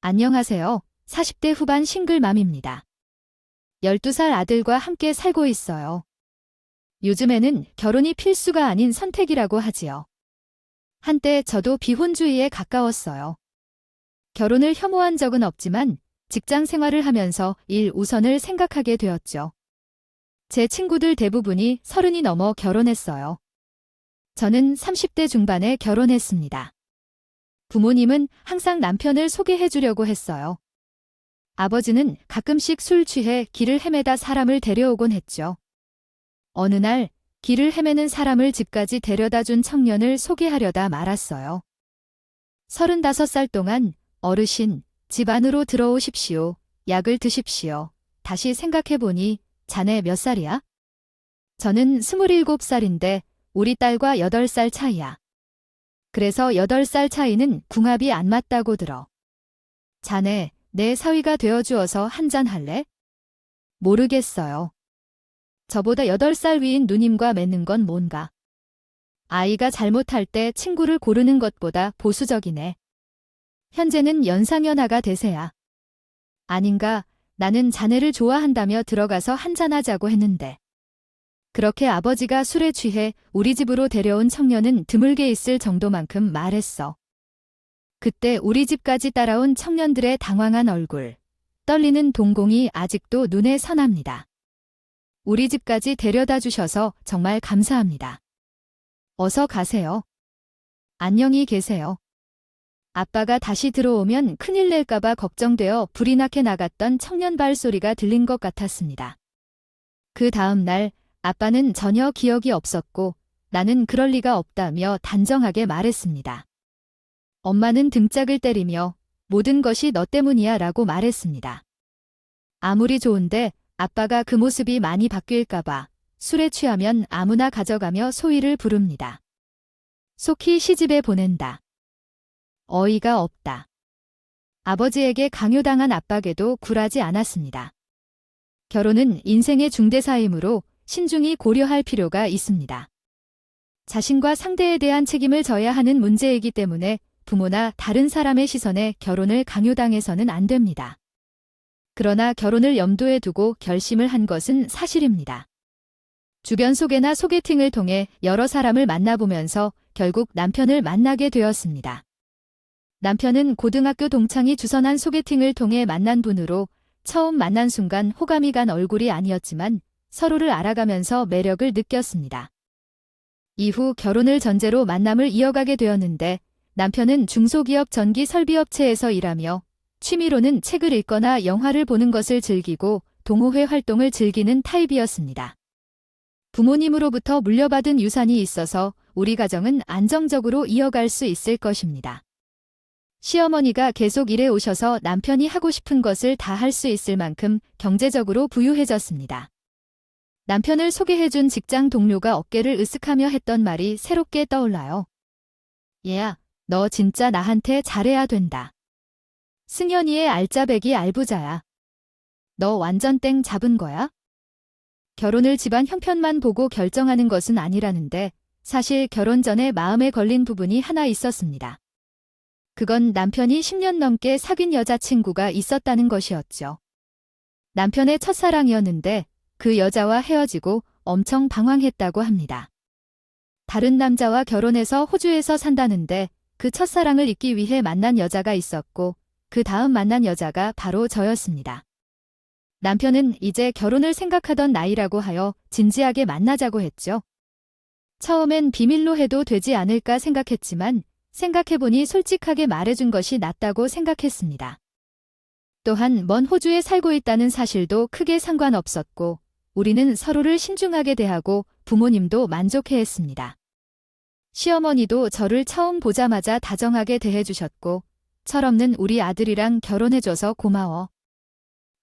안녕하세요. 40대 후반 싱글맘입니다. 12살 아들과 함께 살고 있어요. 요즘에는 결혼이 필수가 아닌 선택이라고 하지요. 한때 저도 비혼주의에 가까웠어요. 결혼을 혐오한 적은 없지만 직장 생활을 하면서 일 우선을 생각하게 되었죠. 제 친구들 대부분이 30이 넘어 결혼했어요. 저는 30대 중반에 결혼했습니다. 부모님은 항상 남편을 소개해 주려고 했어요. 아버지는 가끔씩 술 취해 길을 헤매다 사람을 데려오곤 했죠. 어느 날 길을 헤매는 사람을 집까지 데려다 준 청년을 소개하려다 말았어요. 35살 동안 어르신, 집 안으로 들어오십시오. 약을 드십시오. 다시 생각해보니 자네 몇 살이야? 저는 27살인데 우리 딸과 8살 차이야. 그래서 8살 차이는 궁합이 안 맞다고 들어. 자네, 내 사위가 되어주어서 한잔 할래? 모르겠어요. 저보다 8살 위인 누님과 맺는 건 뭔가. 아이가 잘못할 때 친구를 고르는 것보다 보수적이네. 현재는 연상연하가 대세야. 아닌가, 나는 자네를 좋아한다며 들어가서 한잔하자고 했는데. 그렇게 아버지가 술에 취해 우리 집으로 데려온 청년은 드물게 있을 정도만큼 말했어. 그때 우리 집까지 따라온 청년들의 당황한 얼굴, 떨리는 동공이 아직도 눈에 선합니다. 우리 집까지 데려다 주셔서 정말 감사합니다. 어서 가세요. 안녕히 계세요. 아빠가 다시 들어오면 큰일 낼까봐 걱정되어 불이 나게 나갔던 청년 발소리가 들린 것 같았습니다. 그 다음 날 아빠는 전혀 기억이 없었고 나는 그럴 리가 없다며 단정하게 말했습니다. 엄마는 등짝을 때리며 모든 것이 너 때문이야 라고 말했습니다. 아무리 좋은데 아빠가 그 모습이 많이 바뀔까봐 술에 취하면 아무나 가져가며 소위를 부릅니다. 속히 시집에 보낸다. 어이가 없다. 아버지에게 강요당한 아빠에게도 굴하지 않았습니다. 결혼은 인생의 중대사이므로 신중히 고려할 필요가 있습니다. 자신과 상대에 대한 책임을 져야 하는 문제이기 때문에 부모나 다른 사람의 시선에 결혼을 강요당해서는 안 됩니다. 그러나 결혼을 염두에 두고 결심을 한 것은 사실입니다. 주변 소개나 소개팅을 통해 여러 사람을 만나보면서 결국 남편을 만나게 되었습니다. 남편은 고등학교 동창이 주선한 소개팅을 통해 만난 분으로 처음 만난 순간 호감이 간 얼굴이 아니었지만 서로를 알아가면서 매력을 느꼈습니다. 이후 결혼을 전제로 만남을 이어가게 되었는데 남편은 중소기업 전기 설비업체에서 일하며 취미로는 책을 읽거나 영화를 보는 것을 즐기고 동호회 활동을 즐기는 타입이었습니다. 부모님으로부터 물려받은 유산이 있어서 우리 가정은 안정적으로 이어갈 수 있을 것입니다. 시어머니가 계속 일해 오셔서 남편이 하고 싶은 것을 다 할 수 있을 만큼 경제적으로 부유해졌습니다. 남편을 소개해준 직장 동료가 어깨를 으쓱하며 했던 말이 새롭게 떠올라요. 얘야, 너 진짜 나한테 잘해야 된다. 승현이의 알짜배기 알부자야. 너 완전 땡 잡은 거야? 결혼을 집안 형편만 보고 결정하는 것은 아니라는데 사실 결혼 전에 마음에 걸린 부분이 하나 있었습니다. 그건 남편이 10년 넘게 사귄 여자친구가 있었다는 것이었죠. 남편의 첫사랑이었는데 그 여자와 헤어지고 엄청 방황했다고 합니다. 다른 남자와 결혼해서 호주에서 산다는데 그 첫사랑을 잊기 위해 만난 여자가 있었고 그 다음 만난 여자가 바로 저였습니다. 남편은 이제 결혼을 생각하던 나이라고 하여 진지하게 만나자고 했죠. 처음엔 비밀로 해도 되지 않을까 생각했지만 생각해보니 솔직하게 말해준 것이 낫다고 생각했습니다. 또한 먼 호주에 살고 있다는 사실도 크게 상관없었고 우리는 서로를 신중하게 대하고 부모님도 만족해했습니다. 시어머니도 저를 처음 보자마자 다정하게 대해주셨고 철없는 우리 아들이랑 결혼해줘서 고마워.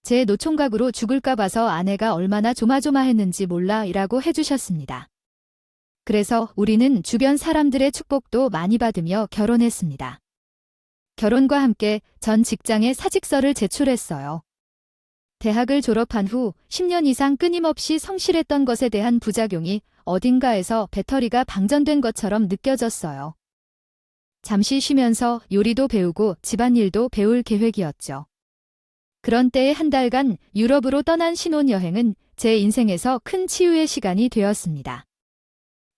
제 노총각으로 죽을까 봐서 아내가 얼마나 조마조마했는지 몰라 이라고 해주셨습니다. 그래서 우리는 주변 사람들의 축복도 많이 받으며 결혼했습니다. 결혼과 함께 전 직장에 사직서를 제출했어요. 대학을 졸업한 후 10년 이상 끊임없이 성실했던 것에 대한 부작용이 어딘가에서 배터리가 방전된 것처럼 느껴졌어요. 잠시 쉬면서 요리도 배우고 집안일도 배울 계획이었죠. 그런 때에 한 달간 유럽으로 떠난 신혼여행은 제 인생에서 큰 치유의 시간이 되었습니다.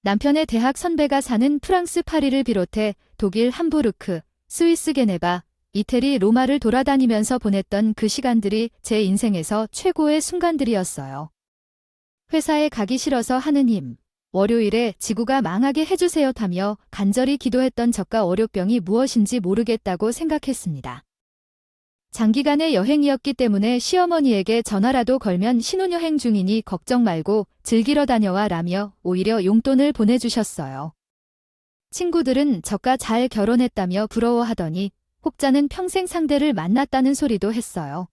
남편의 대학 선배가 사는 프랑스 파리를 비롯해 독일 함부르크, 스위스 게네바, 이태리 로마를 돌아다니면서 보냈던 그 시간들이 제 인생에서 최고의 순간들이었어요. 회사에 가기 싫어서 하느님, 월요일에 지구가 망하게 해주세요 타며 간절히 기도했던 저가 월요병이 무엇인지 모르겠다고 생각했습니다. 장기간의 여행이었기 때문에 시어머니에게 전화라도 걸면 신혼여행 중이니 걱정 말고 즐기러 다녀와 라며 오히려 용돈을 보내주셨어요. 친구들은 저가 잘 결혼했다며 부러워하더니 혹자는 평생 상대를 만났다는 소리도 했어요.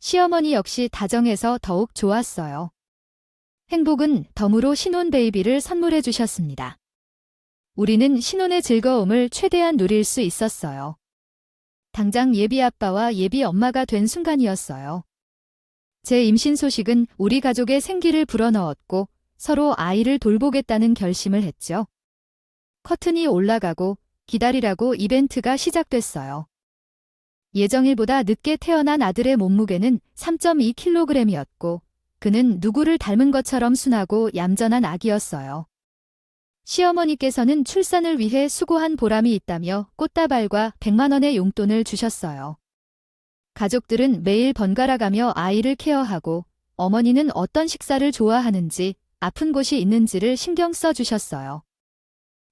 시어머니 역시 다정해서 더욱 좋았어요. 행복은 덤으로 신혼 베이비를 선물해 주셨습니다. 우리는 신혼의 즐거움을 최대한 누릴 수 있었어요. 당장 예비 아빠와 예비 엄마가 된 순간이었어요. 제 임신 소식은 우리 가족의 생기를 불어넣었고 서로 아이를 돌보겠다는 결심을 했죠. 커튼이 올라가고 기다리라고 이벤트가 시작됐어요. 예정일보다 늦게 태어난 아들의 몸무게는 3.2kg이었고 그는 누구를 닮은 것처럼 순하고 얌전한 아기였어요. 시어머니께서는 출산을 위해 수고한 보람이 있다며 꽃다발과 100만 원의 용돈을 주셨어요. 가족들은 매일 번갈아가며 아이를 케어하고 어머니는 어떤 식사를 좋아하는지 아픈 곳이 있는지를 신경 써주셨어요.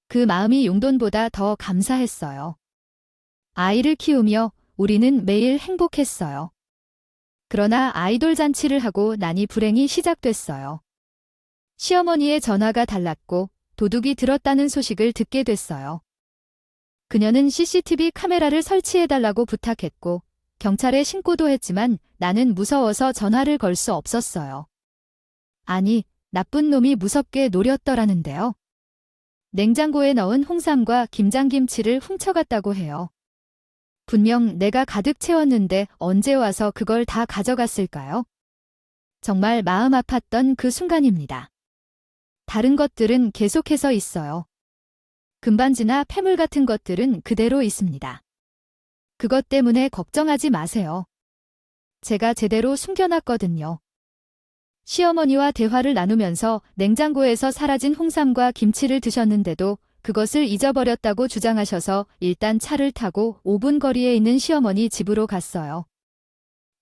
그 마음이 용돈보다 더 감사했어요. 아이를 키우며 우리는 매일 행복했어요. 그러나 아이돌 잔치를 하고 나니 불행이 시작됐어요. 시어머니의 전화가 달랐고 도둑이 들었다는 소식을 듣게 됐어요. 그녀는 CCTV 카메라를 설치해달라고 부탁했고 경찰에 신고도 했지만 나는 무서워서 전화를 걸 수 없었어요. 아니, 나쁜 놈이 무섭게 노렸더라는데요. 냉장고에 넣은 홍삼과 김장김치를 훔쳐갔다고 해요. 분명 내가 가득 채웠는데 언제 와서 그걸 다 가져갔을까요? 정말 마음 아팠던 그 순간입니다. 다른 것들은 계속해서 있어요. 금반지나 폐물 같은 것들은 그대로 있습니다. 그것 때문에 걱정하지 마세요. 제가 제대로 숨겨놨거든요. 시어머니와 대화를 나누면서 냉장고에서 사라진 홍삼과 김치를 드셨는데도 그것을 잊어버렸다고 주장하셔서 일단 차를 타고 5분 거리에 있는 시어머니 집으로 갔어요.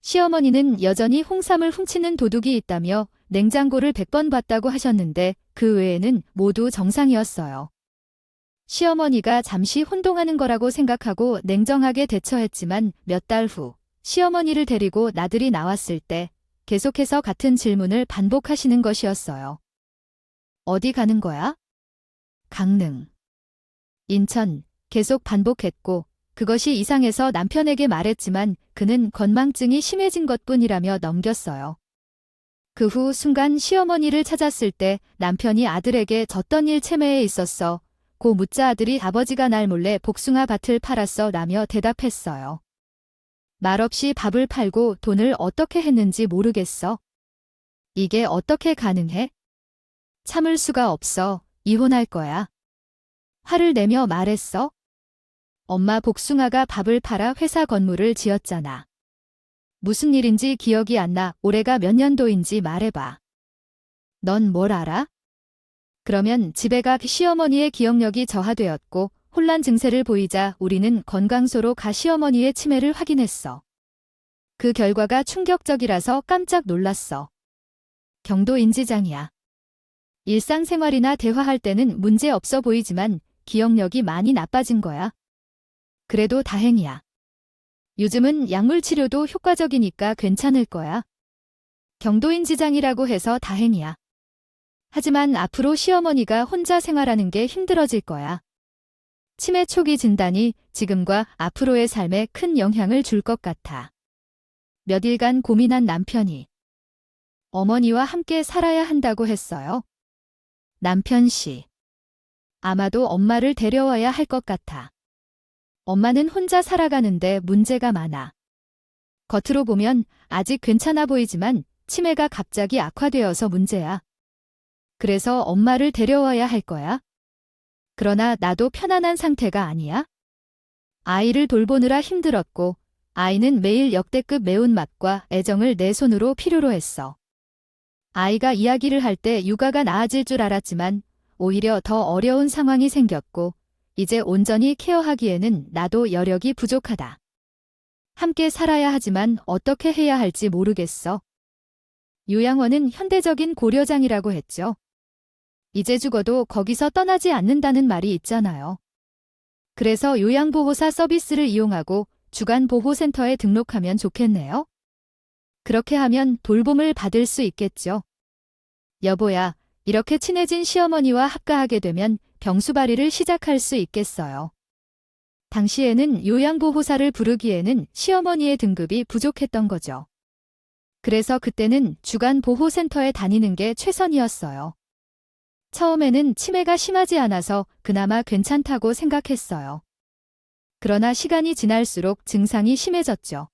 시어머니는 여전히 홍삼을 훔치는 도둑이 있다며 냉장고를 100번 봤다고 하셨는데 그 외에는 모두 정상이었어요. 시어머니가 잠시 혼동하는 거라고 생각하고 냉정하게 대처했지만 몇 달 후 시어머니를 데리고 나들이 나왔을 때 계속해서 같은 질문을 반복하시는 것이었어요. 어디 가는 거야? 강릉. 인천. 계속 반복했고 그것이 이상해서 남편에게 말했지만 그는 건망증이 심해진 것뿐이라며 넘겼어요. 그 후 순간 시어머니를 찾았을 때 남편이 아들에게 졌던 일 체매에 있었어. 고 묻자 아들이 아버지가 날 몰래 복숭아 밭을 팔았어 라며 대답했어요. 말없이 밥을 팔고 돈을 어떻게 했는지 모르겠어. 이게 어떻게 가능해? 참을 수가 없어. 이혼할 거야. 화를 내며 말했어. 엄마 복숭아가 밥을 팔아 회사 건물을 지었잖아. 무슨 일인지 기억이 안 나. 올해가 몇 년도인지 말해봐. 넌 뭘 알아? 그러면 집에 가 시어머니의 기억력이 저하되었고 혼란 증세를 보이자 우리는 건강소로 가 시어머니의 치매를 확인했어. 그 결과가 충격적이라서 깜짝 놀랐어. 경도 인지장이야. 일상생활이나 대화할 때는 문제 없어 보이지만 기억력이 많이 나빠진 거야. 그래도 다행이야. 요즘은 약물 치료도 효과적이니까 괜찮을 거야. 경도인지장이라고 해서 다행이야. 하지만 앞으로 시어머니가 혼자 생활하는 게 힘들어질 거야. 치매 초기 진단이 지금과 앞으로의 삶에 큰 영향을 줄 것 같아. 몇 일간 고민한 남편이 어머니와 함께 살아야 한다고 했어요. 남편 씨. 아마도 엄마를 데려와야 할 것 같아. 엄마는 혼자 살아가는데 문제가 많아. 겉으로 보면 아직 괜찮아 보이지만 치매가 갑자기 악화되어서 문제야. 그래서 엄마를 데려와야 할 거야. 그러나 나도 편안한 상태가 아니야. 아이를 돌보느라 힘들었고 아이는 매일 역대급 매운맛과 애정을 내 손으로 필요로 했어. 아이가 이야기를 할 때 육아가 나아질 줄 알았지만 오히려 더 어려운 상황이 생겼고 이제 온전히 케어하기에는 나도 여력이 부족하다. 함께 살아야 하지만 어떻게 해야 할지 모르겠어. 요양원은 현대적인 고려장이라고 했죠. 이제 죽어도 거기서 떠나지 않는다는 말이 있잖아요. 그래서 요양보호사 서비스를 이용하고 주간보호센터에 등록하면 좋겠네요. 그렇게 하면 돌봄을 받을 수 있겠죠. 여보야, 이렇게 친해진 시어머니와 합가하게 되면 병수발이를 시작할 수 있겠어요. 당시에는 요양보호사를 부르기에는 시어머니의 등급이 부족했던 거죠. 그래서 그때는 주간보호센터에 다니는 게 최선이었어요. 처음에는 치매가 심하지 않아서 그나마 괜찮다고 생각했어요. 그러나 시간이 지날수록 증상이 심해졌죠.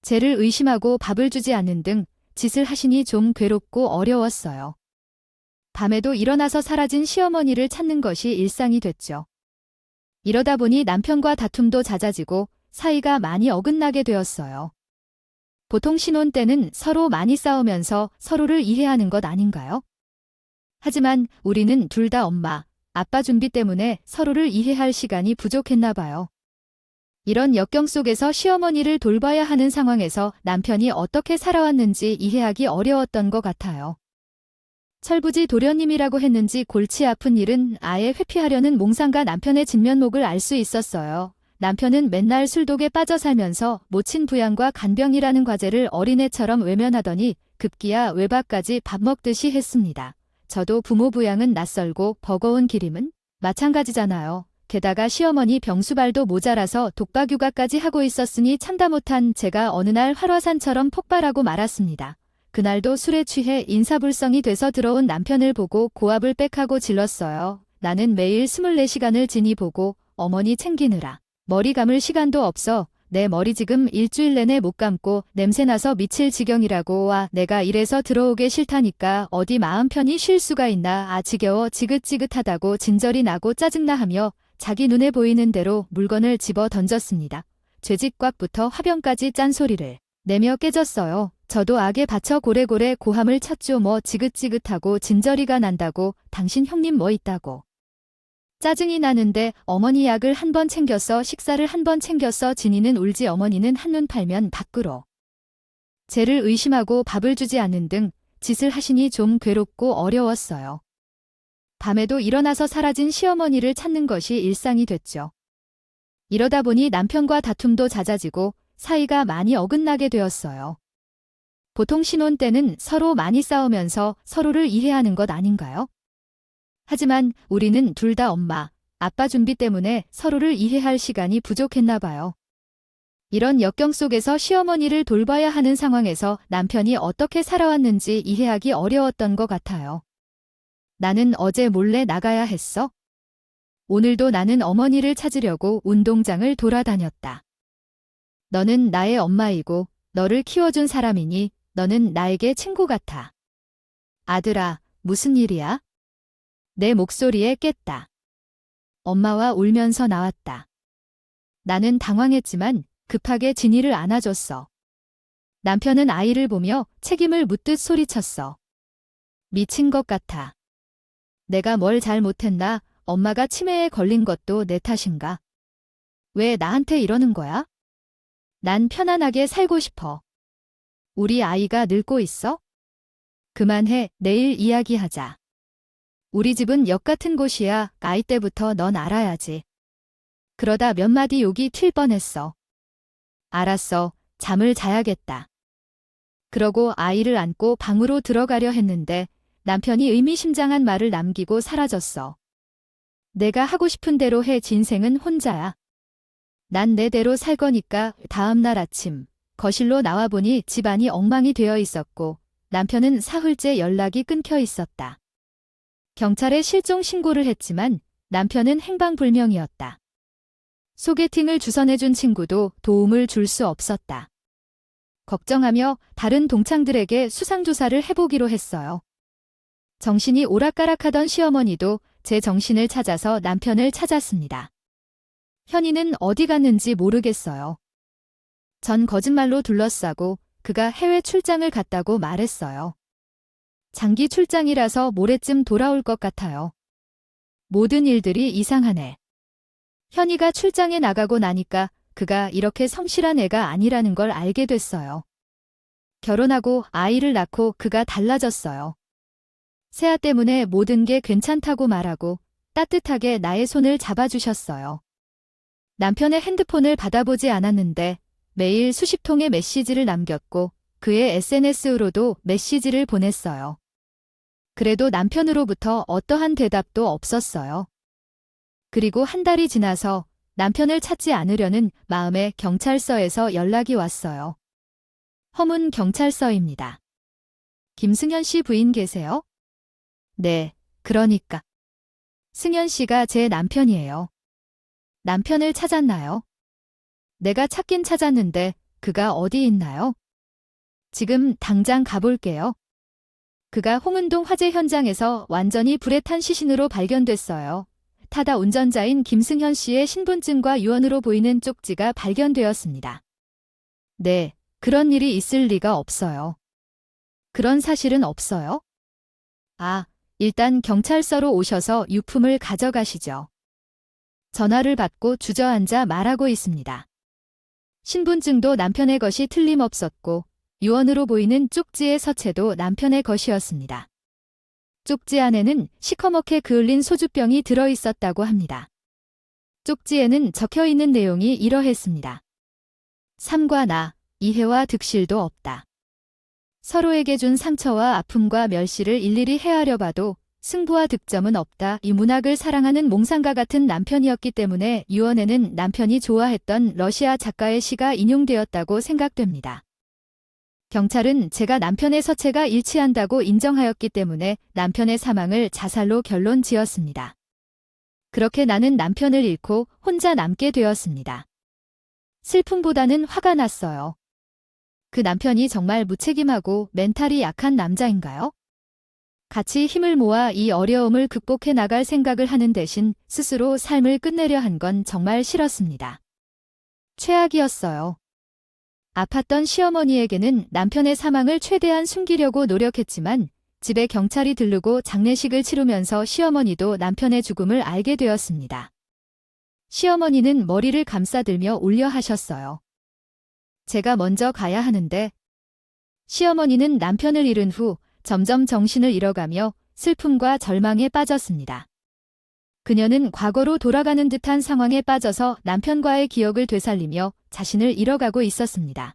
쟤를 의심하고 밥을 주지 않는 등 짓을 하시니 좀 괴롭고 어려웠어요. 밤에도 일어나서 사라진 시어머니를 찾는 것이 일상이 됐죠. 이러다 보니 남편과 다툼도 잦아지고 사이가 많이 어긋나게 되었어요. 보통 신혼 때는 서로 많이 싸우면서 서로를 이해하는 것 아닌가요? 하지만 우리는 둘 다 엄마, 아빠 준비 때문에 서로를 이해할 시간이 부족했나 봐요. 이런 역경 속에서 시어머니를 돌봐야 하는 상황에서 남편이 어떻게 살아왔는지 이해하기 어려웠던 것 같아요. 철부지 도련님이라고 했는지 골치 아픈 일은 아예 회피하려는 몽상과 남편의 진면목을 알 수 있었어요. 남편은 맨날 술독에 빠져 살면서 모친 부양과 간병이라는 과제를 어린애처럼 외면하더니 급기야 외박까지 밥 먹듯이 했습니다. 저도 부모 부양은 낯설고 버거운 기림은 마찬가지잖아요. 게다가 시어머니 병수발도 모자라서 독박 육아까지 하고 있었으니 참다 못한 제가 어느 날 활화산처럼 폭발하고 말았습니다. 그날도 술에 취해 인사불성이 돼서 들어온 남편을 보고 고압을 빽하고 질렀어요. 나는 매일 24시간을 지니 보고 어머니 챙기느라 머리 감을 시간도 없어. 내 머리 지금 일주일 내내 못 감고 냄새나서 미칠 지경이라고. 와, 내가 이래서 들어오게 싫다니까 어디 마음 편히 쉴 수가 있나. 아, 지겨워. 지긋지긋하다고 진절이 나고 짜증나 하며 자기 눈에 보이는 대로 물건을 집어 던졌습니다. 죄짓꽉부터 화병까지 짠소리를 내며 깨졌어요. 저도 악에 받쳐 고래고래 고함을 쳤죠. 뭐 지긋지긋하고 진저리가 난다고. 당신 형님 뭐 있다고. 짜증이 나는데 어머니 약을 한 번 챙겼어. 식사를 한 번 챙겼어. 진이는 울지 어머니는 한눈 팔면 밖으로. 쟤를 의심하고 밥을 주지 않는 등 짓을 하시니 좀 괴롭고 어려웠어요. 밤에도 일어나서 사라진 시어머니를 찾는 것이 일상이 됐죠. 이러다 보니 남편과 다툼도 잦아지고 사이가 많이 어긋나게 되었어요. 보통 신혼 때는 서로 많이 싸우면서 서로를 이해하는 것 아닌가요? 하지만 우리는 둘 다 엄마, 아빠 준비 때문에 서로를 이해할 시간이 부족했나 봐요. 이런 역경 속에서 시어머니를 돌봐야 하는 상황에서 남편이 어떻게 살아왔는지 이해하기 어려웠던 것 같아요. 나는 어제 몰래 나가야 했어. 오늘도 나는 어머니를 찾으려고 운동장을 돌아다녔다. 너는 나의 엄마이고 너를 키워준 사람이니 너는 나에게 친구 같아. 아들아, 무슨 일이야? 내 목소리에 깼다. 엄마와 울면서 나왔다. 나는 당황했지만 급하게 진이를 안아줬어. 남편은 아이를 보며 책임을 묻듯 소리쳤어. 미친 것 같아. 내가 뭘 잘못했나? 엄마가 치매에 걸린 것도 내 탓인가? 왜 나한테 이러는 거야? 난 편안하게 살고 싶어. 우리 아이가 늙고 있어? 그만해, 내일 이야기하자. 우리 집은 역 같은 곳이야. 아이 때부터 넌 알아야지. 그러다 몇 마디 욕이 튈 뻔했어. 알았어, 잠을 자야겠다. 그러고 아이를 안고 방으로 들어가려 했는데 남편이 의미심장한 말을 남기고 사라졌어. 내가 하고 싶은 대로 해. 진생은 혼자야. 난 내 대로 살 거니까. 다음 날 아침 거실로 나와보니 집안이 엉망이 되어 있었고 남편은 사흘째 연락이 끊겨 있었다. 경찰에 실종 신고를 했지만 남편은 행방불명이었다. 소개팅을 주선해준 친구도 도움을 줄 수 없었다. 걱정하며 다른 동창들에게 수상조사를 해보기로 했어요. 정신이 오락가락하던 시어머니도 제 정신을 찾아서 남편을 찾았습니다. 현이는 어디 갔는지 모르겠어요. 전 거짓말로 둘러싸고 그가 해외 출장을 갔다고 말했어요. 장기 출장이라서 모레쯤 돌아올 것 같아요. 모든 일들이 이상하네. 현이가 출장에 나가고 나니까 그가 이렇게 성실한 애가 아니라는 걸 알게 됐어요. 결혼하고 아이를 낳고 그가 달라졌어요. 세아 때문에 모든 게 괜찮다고 말하고 따뜻하게 나의 손을 잡아주셨어요. 남편의 핸드폰을 받아보지 않았는데 매일 수십 통의 메시지를 남겼고 그의 SNS로도 메시지를 보냈어요. 그래도 남편으로부터 어떠한 대답도 없었어요. 그리고 한 달이 지나서 남편을 찾지 않으려는 마음에 경찰서에서 연락이 왔어요. 허문 경찰서입니다. 김승현 씨 부인 계세요? 네, 그러니까. 승현 씨가 제 남편이에요. 남편을 찾았나요? 내가 찾긴 찾았는데 그가 어디 있나요? 지금 당장 가볼게요. 그가 홍은동 화재 현장에서 완전히 불에 탄 시신으로 발견됐어요. 타다 운전자인 김승현 씨의 신분증과 유언으로 보이는 쪽지가 발견되었습니다. 네, 그런 일이 있을 리가 없어요. 그런 사실은 없어요? 아, 일단 경찰서로 오셔서 유품을 가져가시죠. 전화를 받고 주저앉아 말하고 있습니다. 신분증도 남편의 것이 틀림없었고 유언으로 보이는 쪽지의 서체도 남편의 것이었습니다. 쪽지 안에는 시커멓게 그을린 소주병이 들어있었다고 합니다. 쪽지에는 적혀있는 내용이 이러했습니다. 삼과 나, 이해와 득실도 없다. 서로에게 준 상처와 아픔과 멸시를 일일이 헤아려 봐도 승부와 득점은 없다. 이 문학을 사랑하는 몽상가 같은 남편이었기 때문에 유언에는 남편이 좋아했던 러시아 작가의 시가 인용되었다고 생각됩니다. 경찰은 제가 남편의 서체가 일치한다고 인정하였기 때문에 남편의 사망을 자살로 결론 지었습니다. 그렇게 나는 남편을 잃고 혼자 남게 되었습니다. 슬픔보다는 화가 났어요. 그 남편이 정말 무책임하고 멘탈이 약한 남자인가요? 같이 힘을 모아 이 어려움을 극복해 나갈 생각을 하는 대신 스스로 삶을 끝내려 한 건 정말 싫었습니다. 최악이었어요. 아팠던 시어머니에게는 남편의 사망을 최대한 숨기려고 노력했지만 집에 경찰이 들르고 장례식을 치르면서 시어머니도 남편의 죽음을 알게 되었습니다. 시어머니는 머리를 감싸들며 울려하셨어요. 제가 먼저 가야 하는데. 시어머니는 남편을 잃은 후 점점 정신을 잃어가며 슬픔과 절망에 빠졌습니다. 그녀는 과거로 돌아가는 듯한 상황에 빠져서 남편과의 기억을 되살리며 자신을 잃어가고 있었습니다.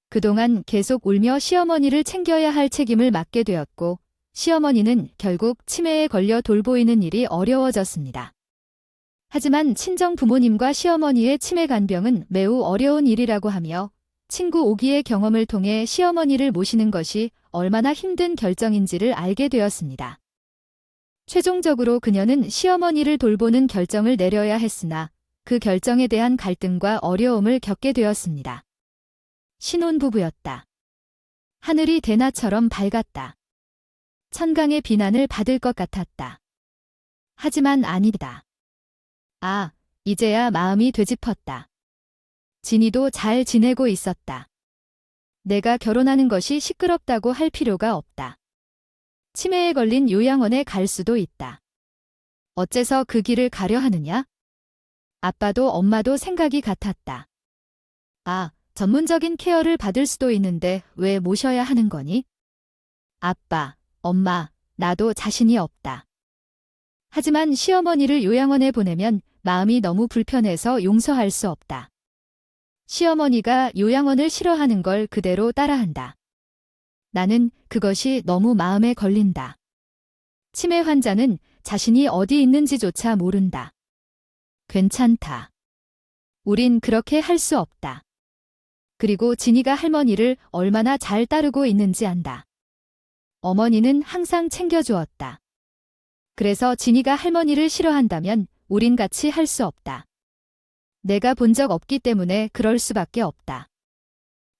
그동안 계속 울며 시어머니를 챙겨야 할 책임을 맡게 되었고 시어머니는 결국 치매에 걸려 돌보이는 일이 어려워졌습니다. 하지만 친정 부모님과 시어머니의 치매 간병은 매우 어려운 일이라고 하며 친구 오기의 경험을 통해 시어머니를 모시는 것이 얼마나 힘든 결정인지를 알게 되었습니다. 최종적으로 그녀는 시어머니를 돌보는 결정을 내려야 했으나 그 결정에 대한 갈등과 어려움을 겪게 되었습니다. 신혼부부였다. 하늘이 대낮처럼 밝았다. 천강의 비난을 받을 것 같았다. 하지만 아니다. 아, 이제야 마음이 되짚었다. 진이도 잘 지내고 있었다. 내가 결혼하는 것이 시끄럽다고 할 필요가 없다. 치매에 걸린 요양원에 갈 수도 있다. 어째서 그 길을 가려 하느냐? 아빠도 엄마도 생각이 같았다. 아, 전문적인 케어를 받을 수도 있는데 왜 모셔야 하는 거니? 아빠, 엄마, 나도 자신이 없다. 하지만 시어머니를 요양원에 보내면 마음이 너무 불편해서 용서할 수 없다. 시어머니가 요양원을 싫어하는 걸 그대로 따라한다. 나는 그것이 너무 마음에 걸린다. 치매 환자는 자신이 어디 있는지조차 모른다. 괜찮다. 우린 그렇게 할 수 없다. 그리고 진이가 할머니를 얼마나 잘 따르고 있는지 안다. 어머니는 항상 챙겨주었다. 그래서 진이가 할머니를 싫어한다면 우린 같이 할 수 없다. 내가 본 적 없기 때문에 그럴 수밖에 없다.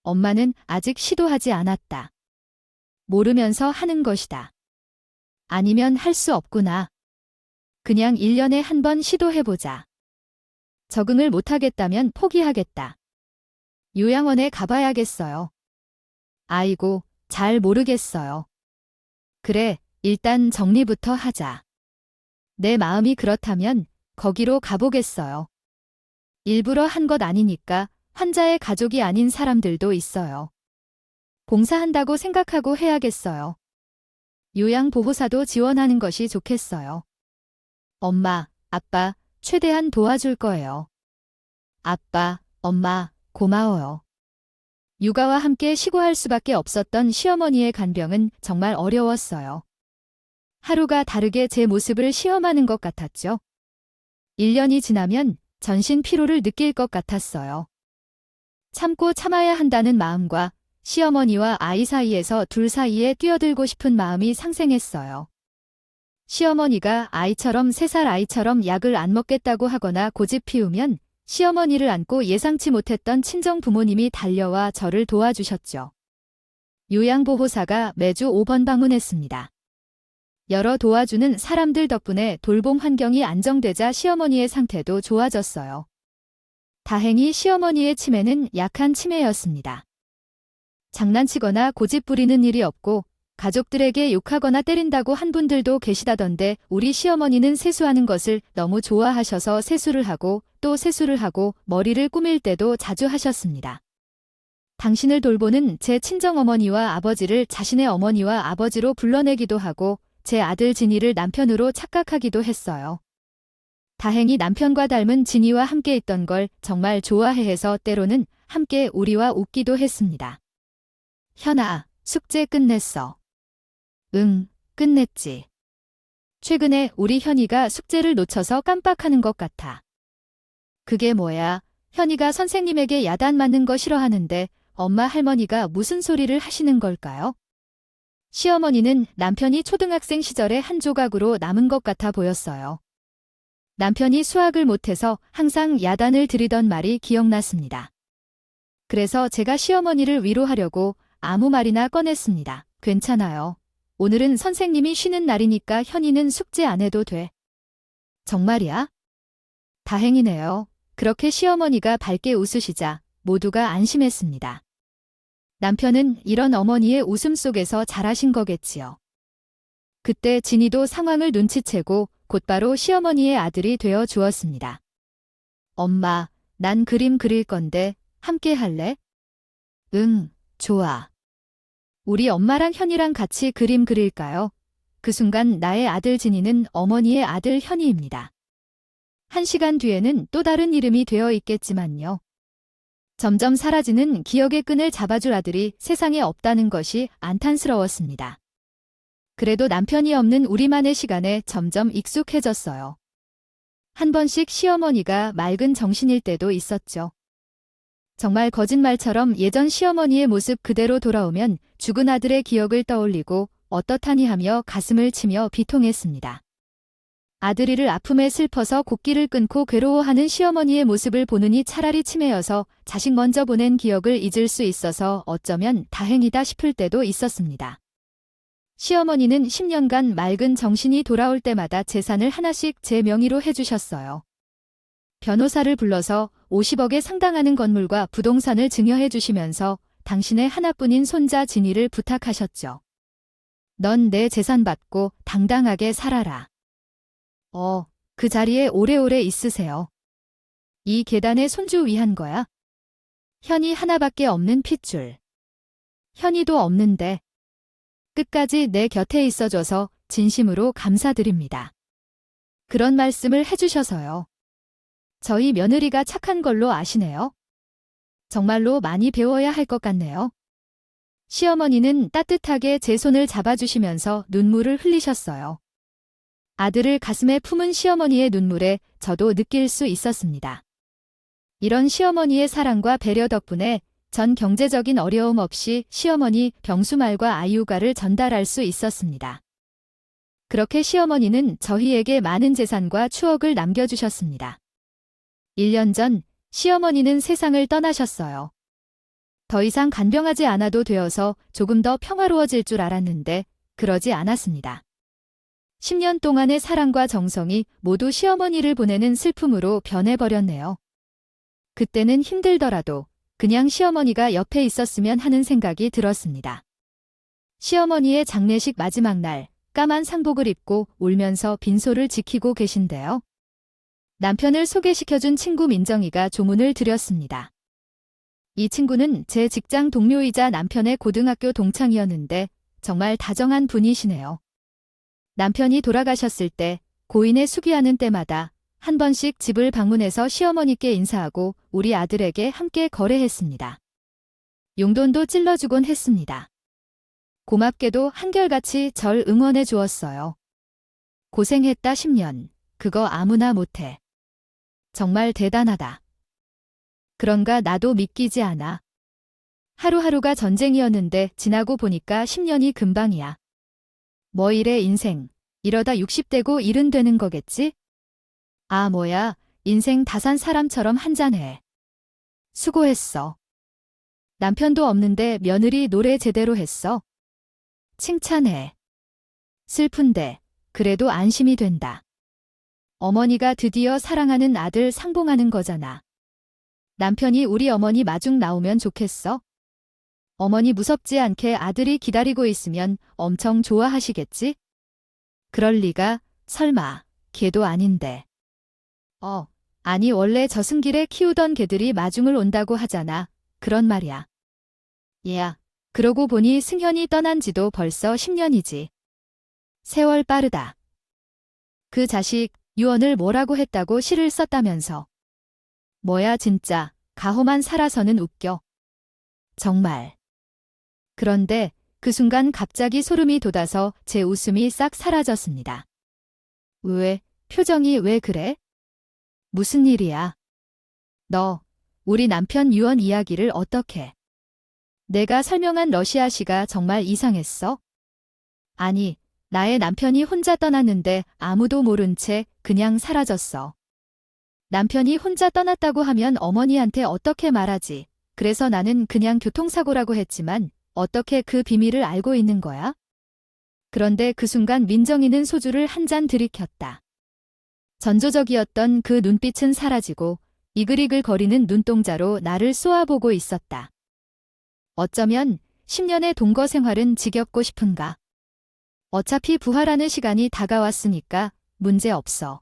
엄마는 아직 시도하지 않았다. 모르면서 하는 것이다. 아니면 할 수 없구나. 그냥 1년에 한 번 시도해보자. 적응을 못하겠다면 포기하겠다. 요양원에 가봐야겠어요. 아이고, 잘 모르겠어요. 그래, 일단 정리부터 하자. 내 마음이 그렇다면 거기로 가보겠어요. 일부러 한 것 아니니까 환자의 가족이 아닌 사람들도 있어요. 봉사한다고 생각하고 해야겠어요. 요양보호사도 지원하는 것이 좋겠어요. 엄마, 아빠, 최대한 도와줄 거예요. 아빠, 엄마, 고마워요. 육아와 함께 시고할 수밖에 없었던 시어머니의 간병은 정말 어려웠어요. 하루가 다르게 제 모습을 시험하는 것 같았죠. 1년이 지나면 전신 피로를 느낄 것 같았어요. 참고 참아야 한다는 마음과 시어머니와 아이 사이에서 둘 사이에 뛰어들고 싶은 마음이 상생했어요. 시어머니가 아이처럼 3살 아이처럼 약을 안 먹겠다고 하거나 고집 피우면 시어머니를 안고 예상치 못했던 친정 부모님이 달려와 저를 도와주셨죠. 요양보호사가 매주 5번 방문했습니다. 여러 도와주는 사람들 덕분에 돌봄 환경이 안정되자 시어머니의 상태도 좋아졌어요. 다행히 시어머니의 치매는 약한 치매였습니다. 장난치거나 고집 부리는 일이 없고 가족들에게 욕하거나 때린다고 한 분들도 계시다던데 우리 시어머니는 세수하는 것을 너무 좋아하셔서 세수를 하고 또 세수를 하고 머리를 꾸밀 때도 자주 하셨습니다. 당신을 돌보는 제 친정어머니와 아버지를 자신의 어머니와 아버지로 불러내기도 하고 제 아들 진이를 남편으로 착각하기도 했어요. 다행히 남편과 닮은 진이와 함께 있던 걸 정말 좋아해서 때로는 함께 우리와 웃기도 했습니다. 현아, 숙제 끝냈어. 응, 끝냈지. 최근에 우리 현이가 숙제를 놓쳐서 깜빡하는 것 같아. 그게 뭐야? 현이가 선생님에게 야단 맞는 거 싫어하는데 엄마 할머니가 무슨 소리를 하시는 걸까요? 시어머니는 남편이 초등학생 시절에 한 조각으로 남은 것 같아 보였어요. 남편이 수학을 못해서 항상 야단을 드리던 말이 기억났습니다. 그래서 제가 시어머니를 위로하려고 아무 말이나 꺼냈습니다. 괜찮아요. 오늘은 선생님이 쉬는 날이니까 현이는 숙제 안 해도 돼. 정말이야? 다행이네요. 그렇게 시어머니가 밝게 웃으시자 모두가 안심했습니다. 남편은 이런 어머니의 웃음 속에서 잘하신 거겠지요. 그때 진이도 상황을 눈치채고 곧바로 시어머니의 아들이 되어 주었습니다. 엄마, 난 그림 그릴 건데 함께 할래? 응, 좋아. 우리 엄마랑 현이랑 같이 그림 그릴까요? 그 순간 나의 아들 진이는 어머니의 아들 현이입니다. 1시간 뒤에는 또 다른 이름이 되어 있겠지만요. 점점 사라지는 기억의 끈을 잡아줄 아들이 세상에 없다는 것이 안타스러웠습니다. 그래도 남편이 없는 우리만의 시간에 점점 익숙해졌어요. 한 번씩 시어머니가 맑은 정신일 때도 있었죠. 정말 거짓말처럼 예전 시어머니의 모습 그대로 돌아오면 죽은 아들의 기억을 떠올리고 어떻하니 하며 가슴을 치며 비통했습니다. 아들이를 아픔에 슬퍼서 곡기를 끊고 괴로워하는 시어머니의 모습을 보느니 차라리 치매여서 자식 먼저 보낸 기억을 잊을 수 있어서 어쩌면 다행이다 싶을 때도 있었습니다. 시어머니는 10년간 맑은 정신이 돌아올 때마다 재산을 하나씩 제 명의로 해주셨어요. 변호사를 불러서 50억에 상당하는 건물과 부동산을 증여해 주시면서 당신의 하나뿐인 손자 진이를 부탁하셨죠. 넌 내 재산 받고 당당하게 살아라. 그 자리에 오래오래 있으세요. 이 계단에 손주 위한 거야? 현이 하나밖에 없는 핏줄. 현이도 없는데. 끝까지 내 곁에 있어줘서 진심으로 감사드립니다. 그런 말씀을 해주셔서요. 저희 며느리가 착한 걸로 아시네요. 정말로 많이 배워야 할 것 같네요. 시어머니는 따뜻하게 제 손을 잡아주시면서 눈물을 흘리셨어요. 아들을 가슴에 품은 시어머니의 눈물에 저도 느낄 수 있었습니다. 이런 시어머니의 사랑과 배려 덕분에 전 경제적인 어려움 없이 시어머니 병수말과 아이육아를 전달할 수 있었습니다. 그렇게 시어머니는 저희에게 많은 재산과 추억을 남겨주셨습니다. 1년 전 시어머니는 세상을 떠나셨어요. 더 이상 간병하지 않아도 되어서 조금 더 평화로워질 줄 알았는데 그러지 않았습니다. 10년 동안의 사랑과 정성이 모두 시어머니를 보내는 슬픔으로 변해버렸네요. 그때는 힘들더라도 그냥 시어머니가 옆에 있었으면 하는 생각이 들었습니다. 시어머니의 장례식 마지막 날 까만 상복을 입고 울면서 빈소를 지키고 계신데요. 남편을 소개시켜준 친구 민정이가 조문을 드렸습니다. 이 친구는 제 직장 동료이자 남편의 고등학교 동창이었는데 정말 다정한 분이시네요. 남편이 돌아가셨을 때 고인의 수기하는 때마다 한 번씩 집을 방문해서 시어머니께 인사하고 우리 아들에게 함께 거래했습니다. 용돈도 찔러주곤 했습니다. 고맙게도 한결같이 절 응원해 주었어요. 고생했다 10년. 그거 아무나 못해. 정말 대단하다. 그런가 나도 믿기지 않아. 하루하루가 전쟁이었는데 지나고 보니까 10년이 금방이야. 뭐 이래 인생. 이러다 60대고 70 되는 거겠지? 아 뭐야, 인생 다 산 사람처럼 한잔해. 수고했어. 남편도 없는데 며느리 노래 제대로 했어. 칭찬해. 슬픈데 그래도 안심이 된다. 어머니가 드디어 사랑하는 아들 상봉하는 거잖아. 남편이 우리 어머니 마중 나오면 좋겠어? 어머니 무섭지 않게 아들이 기다리고 있으면 엄청 좋아하시겠지? 그럴 리가, 설마, 걔도 아닌데. 아니 원래 저승길에 키우던 개들이 마중을 온다고 하잖아. 그런 말이야. 얘야, 그러고 보니 승현이 떠난 지도 벌써 10년이지. 세월 빠르다. 그 자식, 유언을 뭐라고 했다고 시를 썼다면서. 뭐야 진짜, 가호만 살아서는 웃겨. 정말. 그런데 그 순간 갑자기 소름이 돋아서 제 웃음이 싹 사라졌습니다. 왜, 표정이 왜 그래? 무슨 일이야? 너, 우리 남편 유언 이야기를 어떻게? 내가 설명한 러시아시가 정말 이상했어? 아니, 나의 남편이 혼자 떠났는데 아무도 모른 채 그냥 사라졌어. 남편이 혼자 떠났다고 하면 어머니한테 어떻게 말하지? 그래서 나는 그냥 교통사고라고 했지만 어떻게 그 비밀을 알고 있는 거야? 그런데 그 순간 민정이는 소주를 한 잔 들이켰다. 전조적이었던 그 눈빛은 사라지고 이글이글 거리는 눈동자로 나를 쏘아보고 있었다. 어쩌면 10년의 동거 생활은 지겹고 싶은가? 어차피 부활하는 시간이 다가왔으니까 문제 없어.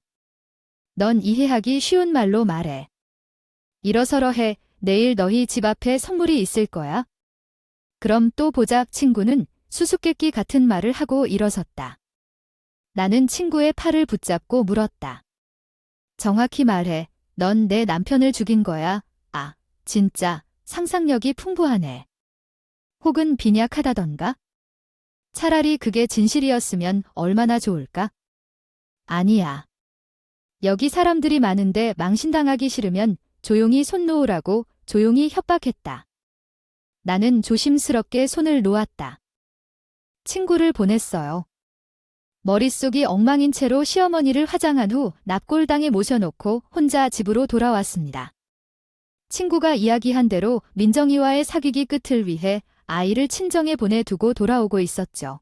넌 이해하기 쉬운 말로 말해. 일어서러 해. 내일 너희 집 앞에 선물이 있을 거야. 그럼 또 보자. 친구는 수수께끼 같은 말을 하고 일어섰다. 나는 친구의 팔을 붙잡고 물었다. 정확히 말해. 넌 내 남편을 죽인 거야. 아, 진짜 상상력이 풍부하네. 혹은 빈약하다던가? 차라리 그게 진실이었으면 얼마나 좋을까? 아니야. 여기 사람들이 많은데 망신당하기 싫으면 조용히 손 놓으라고 조용히 협박했다. 나는 조심스럽게 손을 놓았다. 친구를 보냈어요. 머릿속이 엉망인 채로 시어머니를 화장한 후 납골당에 모셔놓고 혼자 집으로 돌아왔습니다. 친구가 이야기한 대로 민정이와의 사귀기 끝을 위해 아이를 친정에 보내두고 돌아오고 있었죠.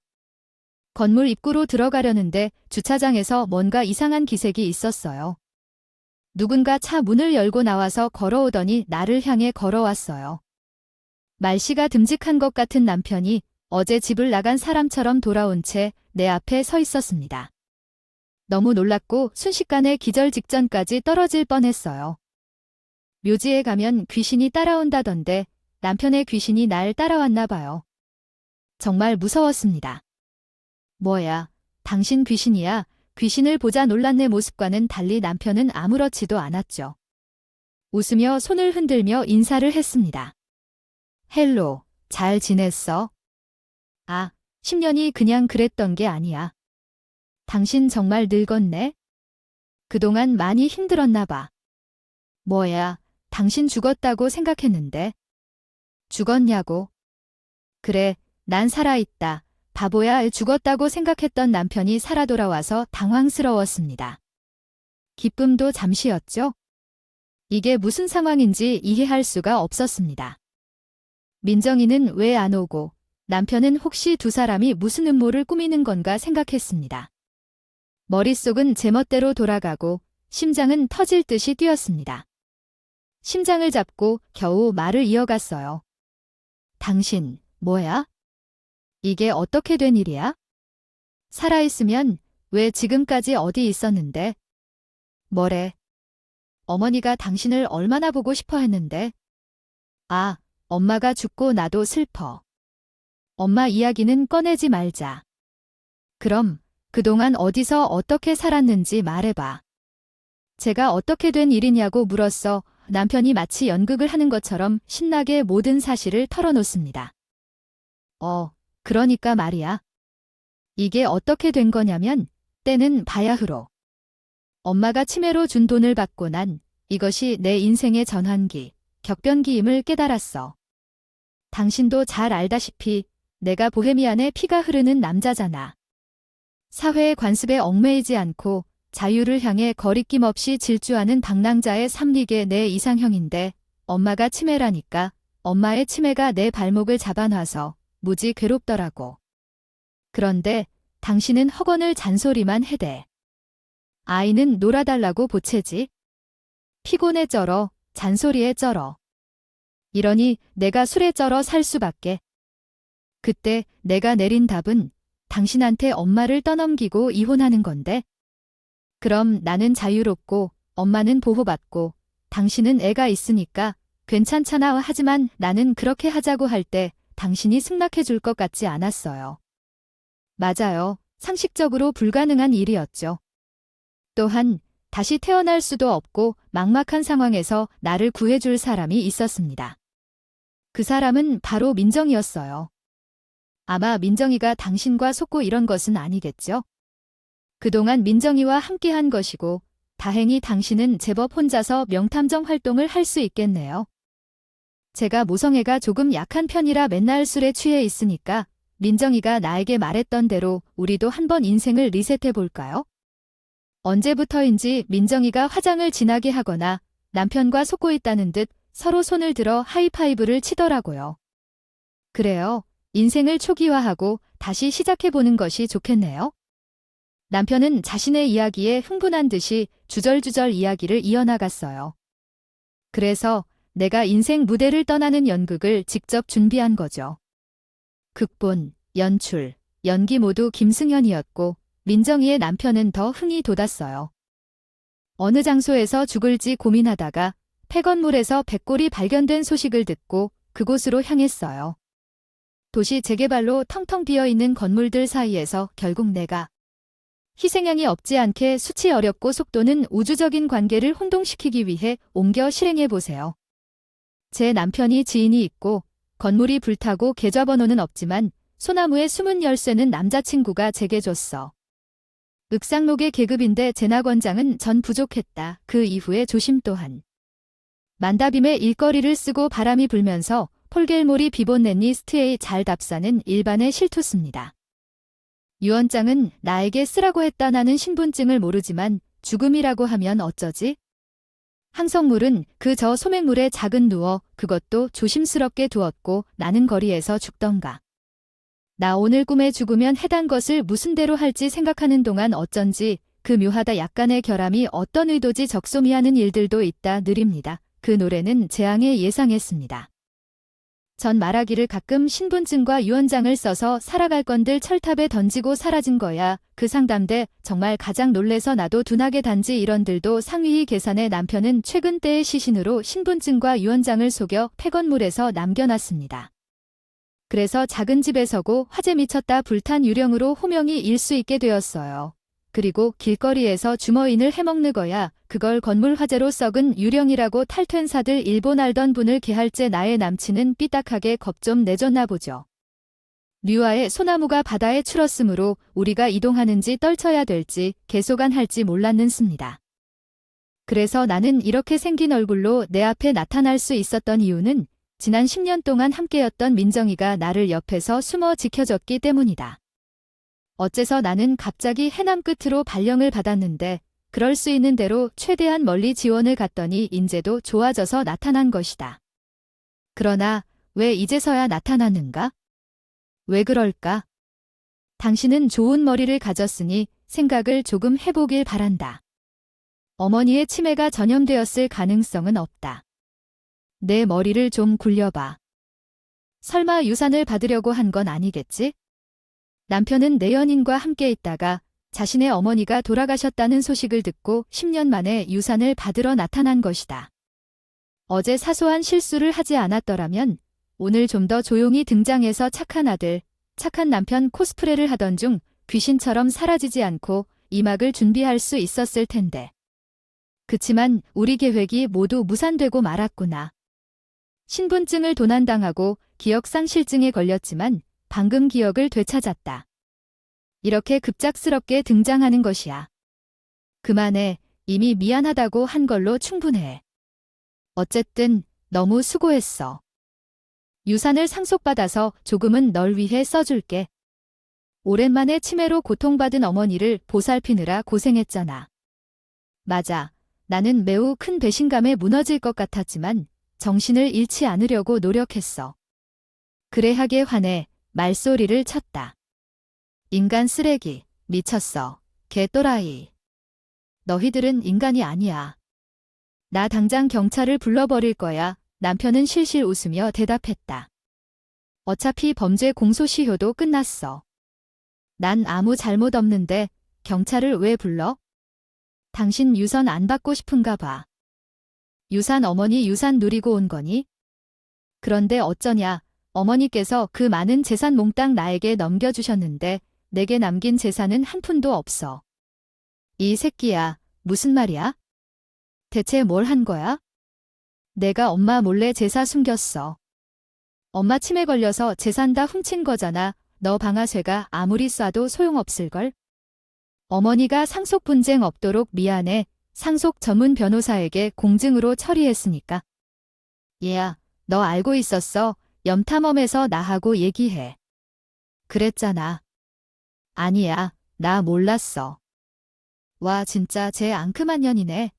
건물 입구로 들어가려는데 주차장에서 뭔가 이상한 기색이 있었어요. 누군가 차 문을 열고 나와서 걸어오더니 나를 향해 걸어왔어요. 말씨가 듬직한 것 같은 남편이 어제 집을 나간 사람처럼 돌아온 채 내 앞에 서 있었습니다. 너무 놀랐고 순식간에 기절 직전까지 떨어질 뻔했어요. 묘지에 가면 귀신이 따라온다던데 남편의 귀신이 날 따라왔나 봐요. 정말 무서웠습니다. 뭐야, 당신 귀신이야? 귀신을 보자 놀란 내 모습과는 달리 남편은 아무렇지도 않았죠. 웃으며 손을 흔들며 인사를 했습니다. 헬로, 잘 지냈어? 아, 10년이 그냥 그랬던 게 아니야. 당신 정말 늙었네? 그동안 많이 힘들었나 봐. 뭐야, 당신 죽었다고 생각했는데. 죽었냐고? 그래, 난 살아있다. 바보야. 죽었다고 생각했던 남편이 살아 돌아와서 당황스러웠습니다. 기쁨도 잠시였죠? 이게 무슨 상황인지 이해할 수가 없었습니다. 민정이는 왜 안 오고 남편은 혹시 두 사람이 무슨 음모를 꾸미는 건가 생각했습니다. 머릿속은 제멋대로 돌아가고 심장은 터질 듯이 뛰었습니다. 심장을 잡고 겨우 말을 이어갔어요. 당신, 뭐야? 이게 어떻게 된 일이야? 살아있으면 왜 지금까지 어디 있었는데? 뭐래? 어머니가 당신을 얼마나 보고 싶어 했는데? 아, 엄마가 죽고 나도 슬퍼. 엄마 이야기는 꺼내지 말자. 그럼 그동안 어디서 어떻게 살았는지 말해봐. 제가 어떻게 된 일이냐고 물었어. 남편이 마치 연극을 하는 것처럼 신나게 모든 사실을 털어놓습니다. 그러니까 말이야. 이게 어떻게 된 거냐면 때는 바야흐로. 엄마가 치매로 준 돈을 받고 난 이것이 내 인생의 전환기, 격변기임을 깨달았어. 당신도 잘 알다시피 내가 보헤미안의 피가 흐르는 남자잖아. 사회의 관습에 얽매이지 않고 자유를 향해 거리낌 없이 질주하는 방랑자의 삼리계 내 이상형인데 엄마가 치매라니까 엄마의 치매가 내 발목을 잡아놔서 무지 괴롭더라고. 그런데 당신은 허건을 잔소리만 해대. 아이는 놀아달라고 보채지. 피곤에 쩔어, 잔소리에 쩔어. 이러니 내가 술에 쩔어 살 수밖에. 그때 내가 내린 답은 당신한테 엄마를 떠넘기고 이혼하는 건데. 그럼 나는 자유롭고 엄마는 보호받고 당신은 애가 있으니까 괜찮잖아. 하지만 나는 그렇게 하자고 할 때 당신이 승낙해 줄 것 같지 않았어요. 맞아요. 상식적으로 불가능한 일이었죠. 또한 다시 태어날 수도 없고 막막한 상황에서 나를 구해줄 사람이 있었습니다. 그 사람은 바로 민정이었어요. 아마 민정이가 당신과 속고 이런 것은 아니겠죠? 그동안 민정이와 함께한 것이고 다행히 당신은 제법 혼자서 명탐정 활동을 할 수 있겠네요. 제가 모성애가 조금 약한 편이라 맨날 술에 취해 있으니까 민정이가 나에게 말했던 대로 우리도 한번 인생을 리셋해 볼까요? 언제부터인지 민정이가 화장을 진하게 하거나 남편과 속고 있다는 듯 서로 손을 들어 하이파이브를 치더라고요. 그래요. 인생을 초기화하고 다시 시작해보는 것이 좋겠네요. 남편은 자신의 이야기에 흥분한 듯이 주절주절 이야기를 이어나갔어요. 그래서 내가 인생 무대를 떠나는 연극을 직접 준비한 거죠. 극본, 연출, 연기 모두 김승현이었고 민정이의 남편은 더 흥이 돋았어요. 어느 장소에서 죽을지 고민하다가 폐건물에서 백골이 발견된 소식을 듣고 그곳으로 향했어요. 도시 재개발로 텅텅 비어있는 건물들 사이에서 결국 내가 희생양이 없지 않게 수치 어렵고 속도는 우주적인 관계를 혼동시키기 위해 옮겨 실행해보세요. 제 남편이 지인이 있고 건물이 불타고 계좌번호는 없지만 소나무의 숨은 열쇠는 남자친구가 제게 줬어. 윽상록의 계급인데 재나권장은 전 부족했다. 그 이후에 조심 또한. 만다빔의 일거리를 쓰고 바람이 불면서 폴겔몰이 비본넷니스트에 잘 답사는 일반의 실투스입니다. 유언장은 나에게 쓰라고 했다. 나는 신분증을 모르지만 죽음이라고 하면 어쩌지? 항성물은 그저 소맹물에 작은 누워 그것도 조심스럽게 두었고 나는 거리에서 죽던가. 나 오늘 꿈에 죽으면 해당 것을 무슨 대로 할지 생각하는 동안 어쩐지 그 묘하다 약간의 결함이 어떤 의도지 적소미하는 일들도 있다 느립니다. 그 노래는 재앙에 예상했습니다. 전 말하기를 가끔 신분증과 유언장을 써서 살아갈 건들 철탑에 던지고 사라진 거야. 그 상담대 정말 가장 놀래서 나도 둔하게 단지 이런들도 상위히 계산해 남편은 최근 때의 시신으로 신분증과 유언장을 속여 폐건물에서 남겨놨습니다. 그래서 작은 집에 서고 화재 미쳤다 불탄 유령으로 호명이 일 수 있게 되었어요. 그리고 길거리에서 주머인을 해먹는 거야. 그걸 건물 화재로 썩은 유령이라고 탈퇴사들 일본 알던 분을 개할제 나의 남친은 삐딱하게 겁 좀 내줬나 보죠. 류아의 소나무가 바다에 추렀으므로 우리가 이동하는지 떨쳐야 될지 계속 안 할지 몰랐는습니다. 그래서 나는 이렇게 생긴 얼굴로 내 앞에 나타날 수 있었던 이유는 지난 10년 동안 함께였던 민정이가 나를 옆에서 숨어 지켜줬기 때문이다. 어째서 나는 갑자기 해남 끝으로 발령을 받았는데 그럴 수 있는 대로 최대한 멀리 지원을 갔더니 인제도 좋아져서 나타난 것이다. 그러나 왜 이제서야 나타났는가? 왜 그럴까? 당신은 좋은 머리를 가졌으니 생각을 조금 해보길 바란다. 어머니의 치매가 전염되었을 가능성은 없다. 내 머리를 좀 굴려봐. 설마 유산을 받으려고 한 건 아니겠지? 남편은 내연인과 함께 있다가 자신의 어머니가 돌아가셨다는 소식을 듣고 10년 만에 유산을 받으러 나타난 것이다. 어제 사소한 실수를 하지 않았더라면 오늘 좀 더 조용히 등장해서 착한 아들, 착한 남편 코스프레를 하던 중 귀신처럼 사라지지 않고 이막을 준비할 수 있었을 텐데. 그치만 우리 계획이 모두 무산되고 말았구나. 신분증을 도난당하고 기억상실증에 걸렸지만 방금 기억을 되찾았다. 이렇게 급작스럽게 등장하는 것이야. 그만해. 이미 미안하다고 한 걸로 충분해. 어쨌든 너무 수고했어. 유산을 상속받아서 조금은 널 위해 써줄게. 오랜만에 치매로 고통받은 어머니를 보살피느라 고생했잖아. 맞아. 나는 매우 큰 배신감에 무너질 것 같았지만 정신을 잃지 않으려고 노력했어. 그래하게 화내 말소리를 쳤다. 인간 쓰레기, 미쳤어. 개또라이. 너희들은 인간이 아니야. 나 당장 경찰을 불러버릴 거야. 남편은 실실 웃으며 대답했다. 어차피 범죄 공소시효도 끝났어. 난 아무 잘못 없는데 경찰을 왜 불러? 당신 유산 안 받고 싶은가 봐. 유산 어머니 유산 누리고 온 거니? 그런데 어쩌냐. 어머니께서 그 많은 재산 몽땅 나에게 넘겨주셨는데 내게 남긴 재산은 한 푼도 없어. 이 새끼야, 무슨 말이야? 대체 뭘 한 거야? 내가 엄마 몰래 제사 숨겼어. 엄마 치매 걸려서 재산 다 훔친 거잖아. 너 방아쇠가 아무리 쏴도 소용없을걸? 어머니가 상속 분쟁 없도록 미안해. 상속 전문 변호사에게 공증으로 처리했으니까. 얘야, 너 알고 있었어. 염탐험에서 나하고 얘기해. 그랬잖아. 아니야, 나 몰랐어. 와, 진짜 쟤 앙큼한 년이네.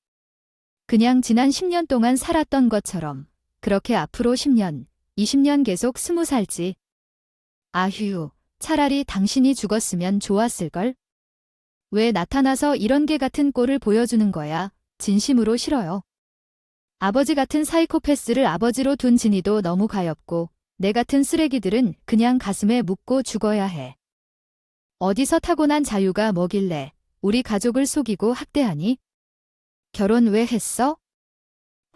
그냥 지난 10년 동안 살았던 것처럼 그렇게 앞으로 10년, 20년 계속 20살지. 아휴, 차라리 당신이 죽었으면 좋았을걸? 왜 나타나서 이런 개 같은 꼴을 보여주는 거야? 진심으로 싫어요. 아버지 같은 사이코패스를 아버지로 둔 진이도 너무 가엾고 내 같은 쓰레기들은 그냥 가슴에 묻고 죽어야 해. 어디서 타고난 자유가 뭐길래 우리 가족을 속이고 학대하니? 결혼 왜 했어?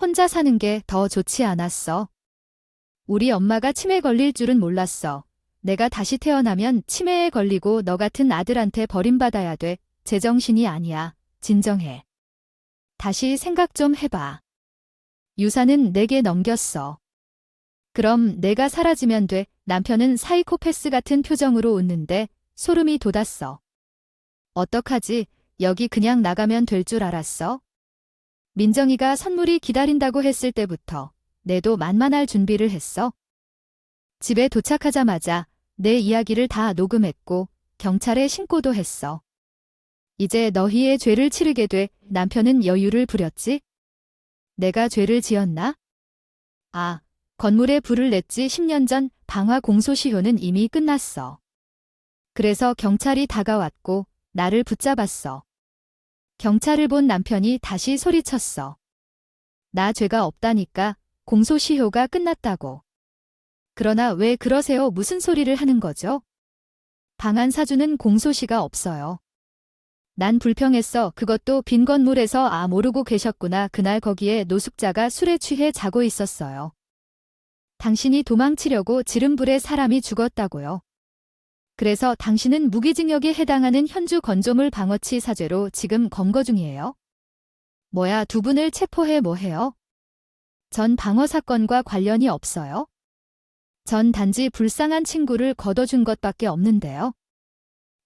혼자 사는 게 더 좋지 않았어? 우리 엄마가 치매 걸릴 줄은 몰랐어. 내가 다시 태어나면 치매에 걸리고 너 같은 아들한테 버림받아야 돼. 제정신이 아니야. 진정해. 다시 생각 좀 해봐. 유산은 내게 넘겼어. 그럼 내가 사라지면 돼. 남편은 사이코패스 같은 표정으로 웃는데 소름이 돋았어. 어떡하지? 여기 그냥 나가면 될 줄 알았어? 민정이가 선물이 기다린다고 했을 때부터 내도 만만할 준비를 했어. 집에 도착하자마자 내 이야기를 다 녹음했고 경찰에 신고도 했어. 이제 너희의 죄를 치르게 돼. 남편은 여유를 부렸지? 내가 죄를 지었나? 아, 건물에 불을 냈지. 10년 전 방화 공소시효는 이미 끝났어. 그래서 경찰이 다가왔고 나를 붙잡았어. 경찰을 본 남편이 다시 소리쳤어. 나 죄가 없다니까. 공소시효가 끝났다고. 그러나 왜 그러세요? 무슨 소리를 하는 거죠? 방한 사주는 공소시가 없어요. 난 불평했어. 그것도 빈 건물에서. 아, 모르고 계셨구나. 그날 거기에 노숙자가 술에 취해 자고 있었어요. 당신이 도망치려고 지른 불에 사람이 죽었다고요. 그래서 당신은 무기징역에 해당하는 현주 건조물 방어치 사죄로 지금 검거 중이에요. 뭐야, 두 분을 체포해 뭐해요? 전 방어 사건과 관련이 없어요. 전 단지 불쌍한 친구를 걷어준 것밖에 없는데요.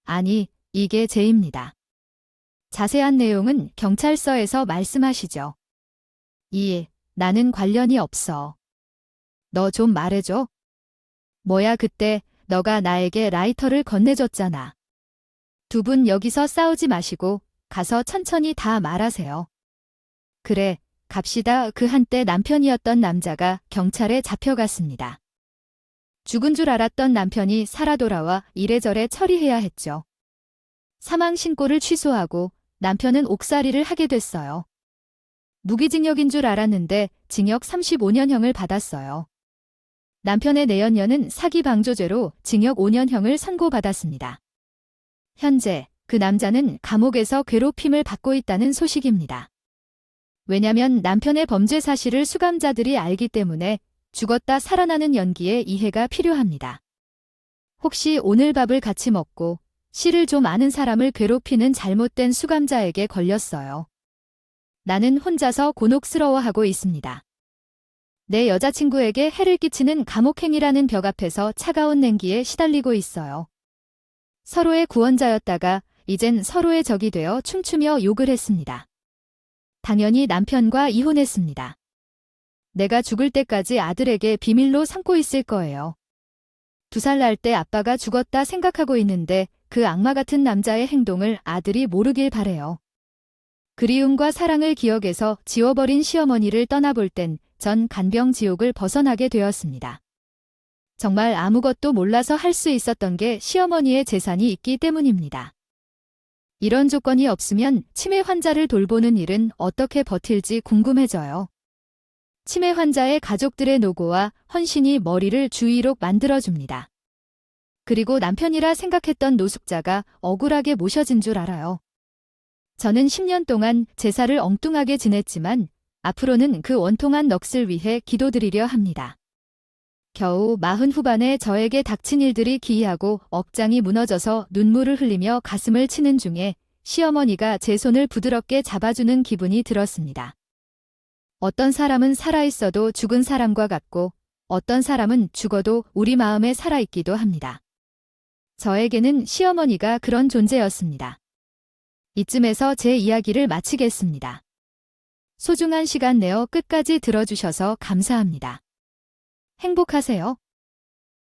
아니, 이게 죄입니다. 자세한 내용은 경찰서에서 말씀하시죠. 나는 관련이 없어. 너 좀 말해줘. 뭐야, 그때 너가 나에게 라이터를 건네줬잖아. 두 분 여기서 싸우지 마시고 가서 천천히 다 말하세요. 그래, 갑시다. 그 한때 남편이었던 남자가 경찰에 잡혀갔습니다. 죽은 줄 알았던 남편이 살아 돌아와 이래저래 처리해야 했죠. 사망 신고를 취소하고 남편은 옥살이를 하게 됐어요. 무기징역인 줄 알았는데 징역 35년형을 받았어요. 남편의 내연녀는 사기 방조죄로 징역 5년형을 선고받았습니다. 현재 그 남자는 감옥에서 괴롭힘을 받고 있다는 소식입니다. 왜냐면 남편의 범죄 사실을 수감자들이 알기 때문에 죽었다 살아나는 연기에 이해가 필요합니다. 혹시 오늘 밥을 같이 먹고 시를 좀 아는 사람을 괴롭히는 잘못된 수감자에게 걸렸어요. 나는 혼자서 곤혹스러워하고 있습니다. 내 여자친구에게 해를 끼치는 감옥행이라는 벽 앞에서 차가운 냉기에 시달리고 있어요. 서로의 구원자였다가 이젠 서로의 적이 되어 춤추며 욕을 했습니다. 당연히 남편과 이혼했습니다. 내가 죽을 때까지 아들에게 비밀로 삼고 있을 거예요. 2살 날 때 아빠가 죽었다 생각하고 있는데 그 악마 같은 남자의 행동을 아들이 모르길 바래요. 그리움과 사랑을 기억해서 지워버린 시어머니를 떠나볼 땐 전 간병지옥을 벗어나게 되었습니다. 정말 아무것도 몰라서 할 수 있었던 게 시어머니의 재산이 있기 때문입니다. 이런 조건이 없으면 치매 환자를 돌보는 일은 어떻게 버틸지 궁금해져요. 치매 환자의 가족들의 노고와 헌신이 머리를 주위로 만들어줍니다. 그리고 남편이라 생각했던 노숙자가 억울하게 모셔진 줄 알아요. 저는 10년 동안 제사를 엉뚱하게 지냈지만 앞으로는 그 원통한 넋을 위해 기도드리려 합니다. 겨우 40 후반에 저에게 닥친 일들이 기이하고 억장이 무너져서 눈물을 흘리며 가슴을 치는 중에 시어머니가 제 손을 부드럽게 잡아주는 기분이 들었습니다. 어떤 사람은 살아있어도 죽은 사람과 같고 어떤 사람은 죽어도 우리 마음에 살아있기도 합니다. 저에게는 시어머니가 그런 존재였습니다. 이쯤에서 제 이야기를 마치겠습니다. 소중한 시간 내어 끝까지 들어주셔서 감사합니다. 행복하세요.